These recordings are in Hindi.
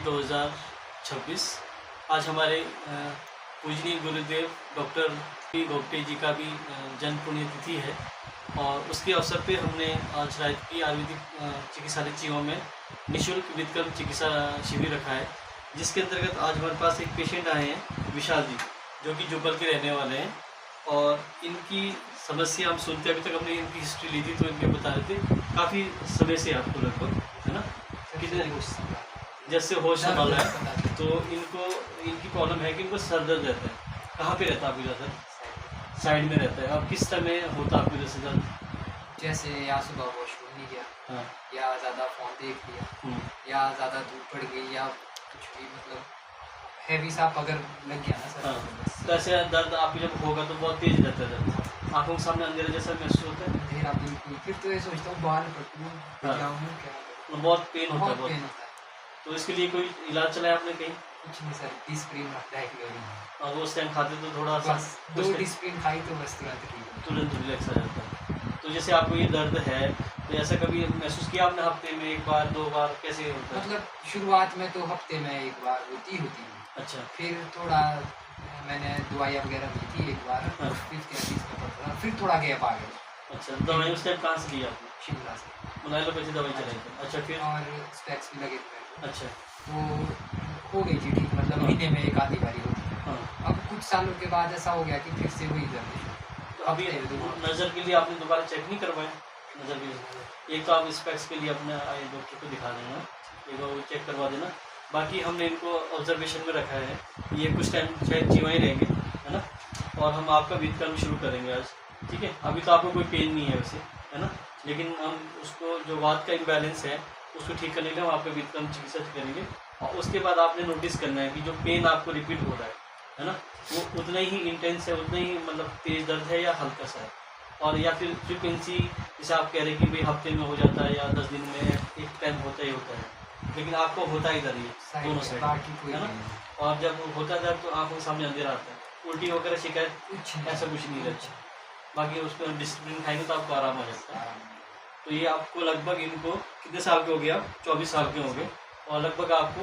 2026। आज हमारे पूजनीय गुरुदेव डॉक्टर पी गोप्टे जी का भी जन्म पुण्यतिथि है और उसके अवसर पे हमने आज रायपुर आयुर्वेदिक चिकित्सालय चीवा में निःशुल्क विधिकर्म चिकित्सा शिविर रखा है, जिसके अंतर्गत आज हमारे पास एक पेशेंट आए हैं विशाल जी, जो कि जुब्बल के रहने वाले हैं। और इनकी समस्या हम सुनते, अभी तक हमने इनकी हिस्ट्री ली थी तो इनके बता रहे थे काफ़ी समय से आपको लगभग, है ना, कितने जैसे होश संभाला है। तो इनकी प्रॉब्लम है कि इनको सर दर्द रहता है। कहाँ पे रहता है आपका सर? साइड में रहता है। अब किस समय होता है आपको जैसे दर्द? जैसे या सुबह वॉशरूम नहीं गया, हाँ, या ज़्यादा फ़ोन देख लिया, या ज़्यादा धूप पड़ गई, या कुछ भी मतलब हैवी सा अगर लग गया ना सर। हाँ। तो ऐसे दर्द आपको जब होगा तो बहुत तेज रहता है दर्द, आँखों के सामने अंधेरा जैसा महसूस होता है। अंधेरा बिल्कुल, फिर तो ये सोचता हूँ बाहर निकलूँ जाऊँ क्या, बहुत पेन होता है। बहुत पेन होता है। तो इसके लिए कोई इलाज चलाया आपने कहीं? कुछ नहीं सर, डिस्प्रिन रखता है कि और वो उस टाइम खाते तो थोड़ा सा बस 2 डिस्प्रिन खाई तो बस तुरंत रिलैक्स आ जाता है। तो जैसे आपको ये दर्द है तो ऐसा कभी महसूस किया आपने हफ्ते में 1 बार 2 बार, कैसे होता है? मतलब शुरुआत में तो हफ्ते में 1 बार होती है। अच्छा। फिर थोड़ा मैंने दवाइयाँ वगैरह ली थी 1 बार, हाँ। 5th में पड़ता था, फिर थोड़ा गैप आ गया। अच्छा, दवाई उस टाइम कहाँ से ली आपने? शिमला से। एलोपैथी दवाई चलाई थी। अच्छा, फिर? और स्पेक्स भी लगे थे। अच्छा। वो हो गई थी ठीक, मतलब महीने में 1 आधी बारी होती थी। हाँ। अब कुछ सालों के बाद ऐसा हो गया कि फिर से वही दर्द। तो अभी नज़र के लिए आपने दोबारा चेक नहीं करवाया? नज़र के लिए एक तो आप स्पेक्स के लिए अपने आई डॉक्टर को दिखा देना, एक बार वो चेक करवा देना। बाकी हमने इनको ऑब्जर्वेशन में रखा है, ये कुछ टाइम शायद जीवा ही रहेंगे, है ना। और हम आपका विधिकर्म शुरू करेंगे आज, ठीक है। अभी तो आपको कोई पेन नहीं है वैसे, है ना, लेकिन हम उसको जो वात का इम्बैलेंस है उसको ठीक करने के लिए हम आपका विधिकर्म चिकित्सा करेंगे। और उसके बाद आपने नोटिस करना है कि जो पेन आपको रिपीट हो रहा है ना, वो उतना ही इंटेंस है, उतना ही मतलब तेज दर्द है या हल्का सा है, और या फिर फ्रिक्वेंसी जैसे आप कह रहे हैं कि भाई हफ्ते में हो जाता है या 10 दिन में एक टाइम होता ही होता है, लेकिन आपको होता ही दर्द ये दोनों साइड, है ना। और जब होता है दर्द तो आँखों के सामने अंधेरा आता है, उल्टी वगैरह शिकायत ऐसा कुछ नहीं रहता। बाकी उस पर डिसिप्लिन खाएंगे तो आपको आराम आ जाता है। तो ये आपको लगभग, इनको कितने साल के हो गए आप? 24 साल के हो गए। और लगभग आपको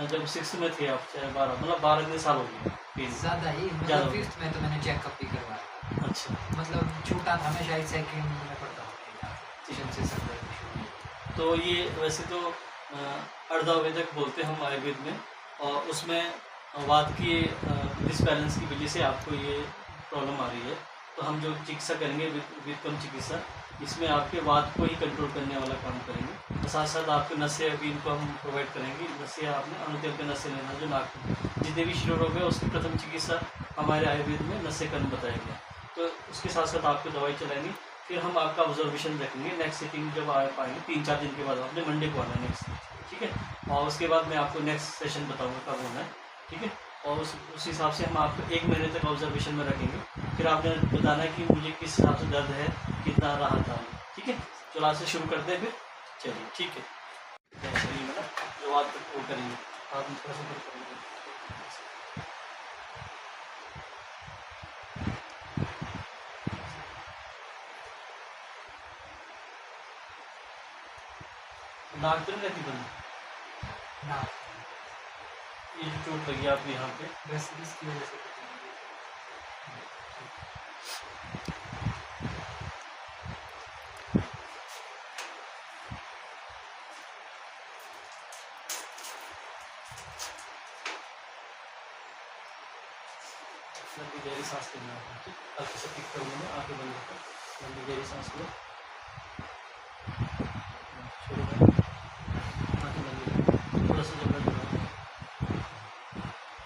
जब 6 में थे आप, चाहे 12, मतलब 12 साल हो गए। ज़्यादा ही, मतलब 5th में तो मैंने चेकअप भी करवाया। अच्छा, मतलब छोटा था मैं, शायद 2nd में पढ़ता था। तो ये वैसे तो अर्धावेदक बोलते हैं हम आयुर्वेद में, और उसमें वात की डिसबैलेंस की वजह से आपको ये प्रॉब्लम आ रही है। तो हम जो चिकित्सा करेंगे विधिकर्म चिकित्सा, इसमें आपके वात को ही कंट्रोल करने वाला काम करेंगे। और साथ साथ आपके नसें भी इनको हम प्रोवाइड करेंगे। नसें आपने अनुदेव के नसें लेना, जो नाक जितने भी शिरो रोग है उसकी प्रथम चिकित्सा हमारे आयुर्वेद में नसें कर्म बताया गया। तो उसके साथ साथ आपको दवाई चलाएंगे, फिर हम आपका ऑब्जर्वेशन रखेंगे। नेक्स्ट सिटिंग जब आ पाएंगे 3-4 दिन के बाद, आपने मंडे को आना नेक्स्ट, ठीक है। और उसके बाद मैं आपको नेक्स्ट सेशन बताऊंगा कब होना है, ठीक है। और उस हिसाब से हम आपको 1 महीने तक ऑब्जर्वेशन में रखेंगे। फिर आपने बताना है कि मुझे किस हिसाब से दर्द है, कितना राहत है, ठीक है। चलो आज से शुरू करते हैं फिर, चलिए ठीक है। शरीर में ना जो आप वो करेंगे, आप थोड़ा सा करेंगे। नाक तो नहीं रहती बंद? ना, ये जो चोट लगी आपको यहाँ पे, बस इसकी वजह से। लंबी गहरी सांस लेना है, ठीक। हल्के से पिक करूँगा मैं, आँखें बंद कर, लंबी गहरी सांस लो, छोड़ो, आँखें बंद करो, थोड़ा सा जबड़ा दबाओ,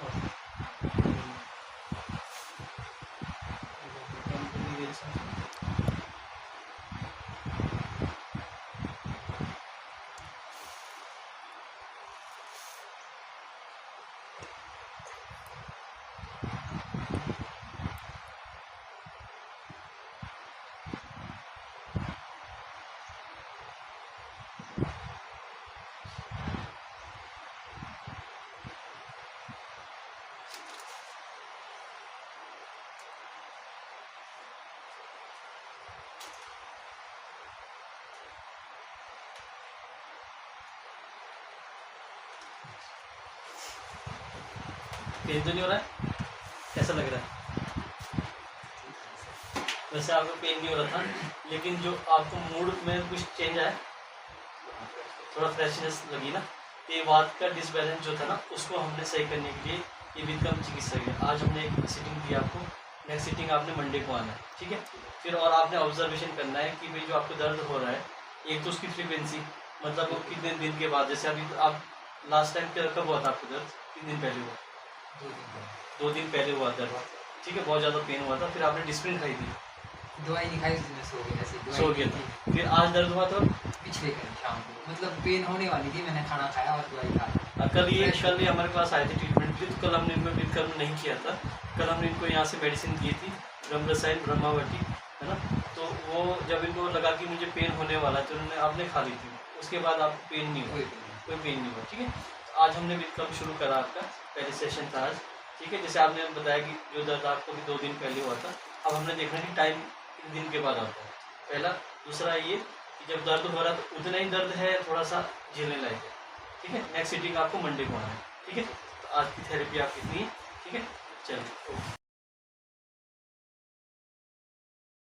और लंबी गहरी सांस लो। पेन तो नहीं हो रहा है? कैसा लग रहा है? वैसे आपको पेन नहीं हो रहा था, लेकिन जो आपको मूड में कुछ चेंज आया, थोड़ा फ्रेशनेस लगी ना, तो ये बात का डिसबैलेंस जो था ना, उसको हमने सही करने के लिए ये विक्रम चिकित्सक है। आज हमने एक सिटिंग दी आपको, नेक्स्ट सिटिंग आपने मंडे को आना है, ठीक है। फिर और आपने ऑब्जर्वेशन करना है कि भाई जो आपको दर्द हो रहा है, एक तो उसकी फ्रीक्वेंसी, मतलब वो कितने दिन के बाद, जैसे अभी आप लास्ट टाइम कब हुआ था आपको दर्द, कितने दिन पहले हुआ? 2 दिन पहले हुआ दर्द, ठीक है, बहुत ज़्यादा पेन हुआ था, फिर आपने डिस्प्रिन खाई थी, दवाई नहीं खाई, उस दिन सो गया, ऐसे सो गया था। फिर आज दर्द हुआ तो पिछले कल शाम को, मतलब पेन होने वाली थी, मैंने खाना खाया और दवाई खा। कल ये हमारे पास आए थे ट्रीटमेंट के लिए, तो कल हमने इनको विक्रम नहीं किया था। कल हमने इनको यहाँ से मेडिसिन दी थी, ब्रह्मरसायन ब्रह्मावटी, है ना। तो वो जब इनको लगा कि मुझे पेन होने वाला है, तो उन्होंने आपने खा ली थी, उसके बाद आपको पेन नहीं हुआ, कोई पेन नहीं हुआ, ठीक है। तो आज हमने विक्रम शुरू करा, आपका पहले सेशन था आज, ठीक है। जैसे आपने बताया कि जो दर्द आपको भी 2 दिन पहले हुआ था, अब हमने देखना है कि टाइम कितने दिन के बाद आता है, पहला। दूसरा ये कि जब दर्द हो रहा है तो उतना ही दर्द है, थोड़ा सा झेलने लायक है, ठीक है। नेक्स्ट सिटिंग आपको मंडे को आना है, ठीक है। तो आज की थेरेपी आपकी इतनी है, ठीक है, चलिए।